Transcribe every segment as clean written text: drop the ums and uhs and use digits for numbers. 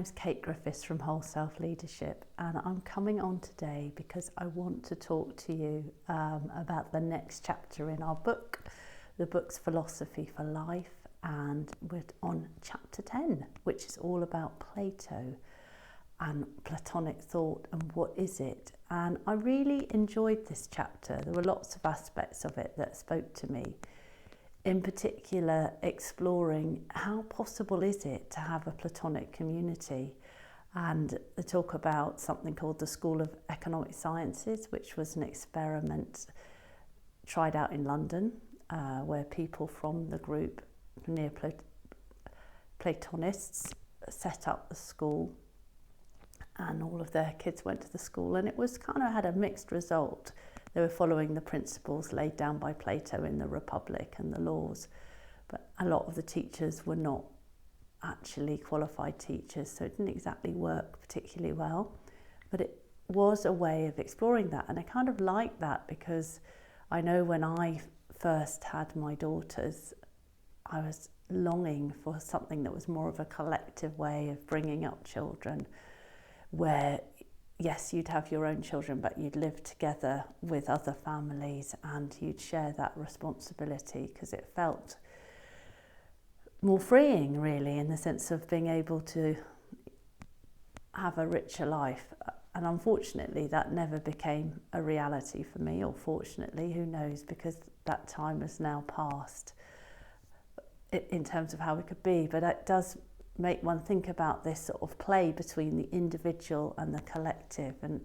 name's Kate Griffiths from Whole Self Leadership, and I'm coming on today because I want to talk to you about the next chapter in our book. The book's Philosophy for Life, and we're on chapter 10, which is all about Plato and Platonic thought and what is it. And I really enjoyed this chapter. There were lots of aspects of it that spoke to me. In particular, exploring how possible is it to have a Platonic community. And they talk about something called the School of Economic Sciences, which was an experiment tried out in London, where people from the group, Platonists, set up the school, and all of their kids went to the school, and it was kind of had a mixed result. They were following the principles laid down by Plato in the Republic and the laws, but a lot of the teachers were not actually qualified teachers, so it didn't exactly work particularly well. But it was a way of exploring that, and I kind of liked that because I know when I first had my daughters, I was longing for something that was more of a collective way of bringing up children, where yes, you'd have your own children, but you'd live together with other families and you'd share that responsibility, because it felt more freeing, really, in the sense of being able to have a richer life. And unfortunately, that never became a reality for me, or fortunately, who knows, because that time has now passed in terms of how it could be. But it does make one think about this sort of play between the individual and the collective, and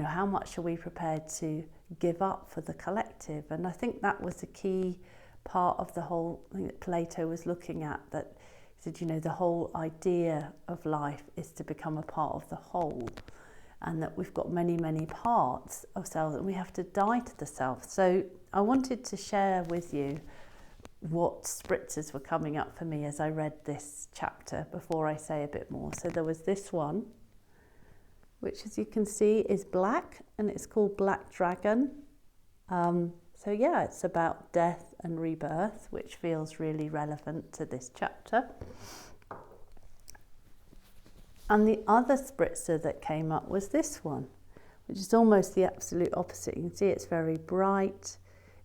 how much are we prepared to give up for the collective. And I think that was the key part of the whole thing that Plato was looking at, that he said, the whole idea of life is to become a part of the whole, and that we've got many parts of self and we have to die to the self. So I wanted to share with you what spritzers were coming up for me as I read this chapter before I say a bit more. So there was this one, which, as you can see, is black, and it's called Black Dragon. So yeah, it's about death and rebirth, which feels really relevant to this chapter. And the other spritzer that came up was this one, which is almost the absolute opposite. You can see it's very bright.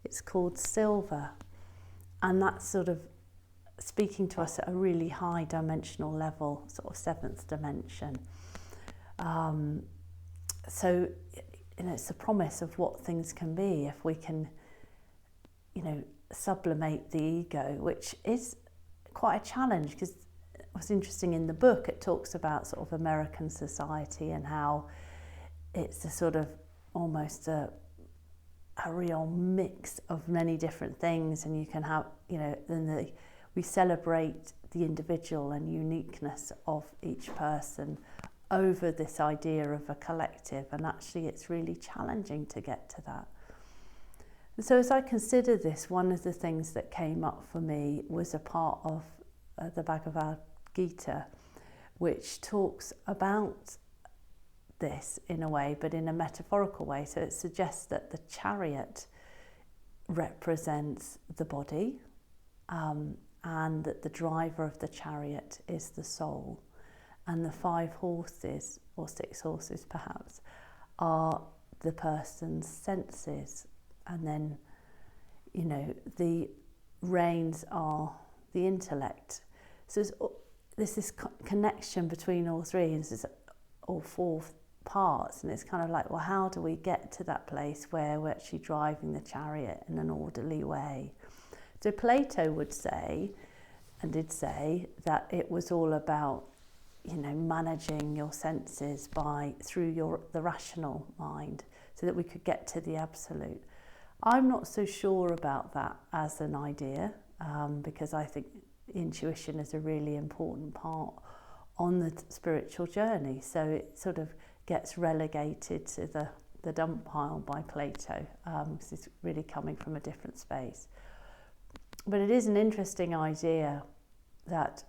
It's called Silver. And that's sort of speaking to us at a really high dimensional level, sort of seventh dimension. So it's a promise of what things can be if we can, sublimate the ego, which is quite a challenge, because what's interesting in the book, it talks about sort of American society and how it's a sort of almost a real mix of many different things, and you can have, we celebrate the individual and uniqueness of each person over this idea of a collective, and actually it's really challenging to get to that. And so as I consider this, one of the things that came up for me was a part of the Bhagavad Gita, which talks about this in a way, but in a metaphorical way. So it suggests that the chariot represents the body, and that the driver of the chariot is the soul, and the 5 horses, or 6 horses perhaps, are the person's senses, and then the reins are the intellect. So there's this connection between all three, and there's all 4 parts, and it's kind of like, well, how do we get to that place where we're actually driving the chariot in an orderly way? So Plato would say, and did say, that it was all about managing your senses through the rational mind, so that we could get to the absolute. I'm not so sure about that as an idea, because I think intuition is a really important part on the spiritual journey. So it sort of gets relegated to the dump pile by Plato. This is really coming from a different space. But it is an interesting idea that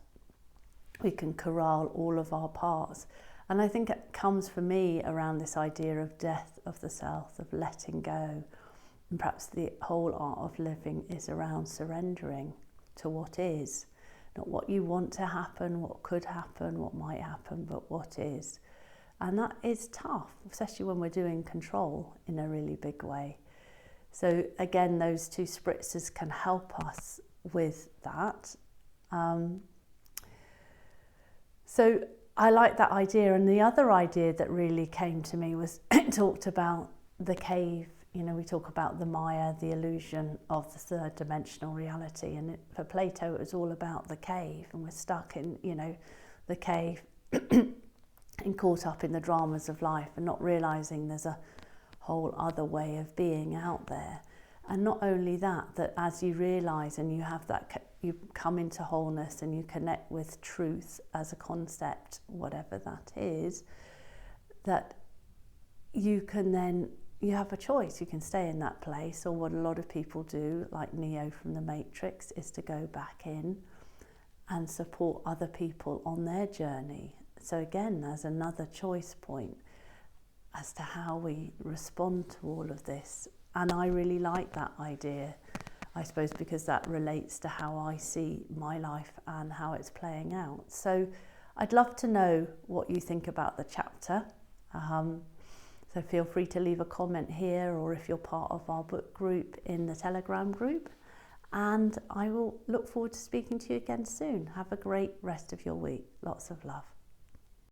we can corral all of our parts. And I think it comes for me around this idea of death of the self, of letting go. And perhaps the whole art of living is around surrendering to what is, Not what you want to happen, what could happen, what might happen, but what is. And that is tough, especially when we're doing control in a really big way. So again, those 2 spritzers can help us with that. So I like that idea. And the other idea that really came to me was it talked about the cave. You know, we talk about the Maya, the illusion of the 3rd dimensional reality. And for Plato, it was all about the cave. And we're stuck in, you know, the cave and caught up in the dramas of life and not realising there's a whole other way of being out there. And not only that, that as you realise and you have that, you come into wholeness and you connect with truth as a concept, whatever that is, that you can then, you have a choice. You can stay in that place, or what a lot of people do, like Neo from the Matrix, is to go back in and support other people on their journey. So again, there's another choice point as to how we respond to all of this. And I really like that idea, I suppose, because that relates to how I see my life and how it's playing out. So I'd love to know what you think about the chapter. So feel free to leave a comment here, or if you're part of our book group in the Telegram group. And I will look forward to speaking to you again soon. Have a great rest of your week. Lots of love.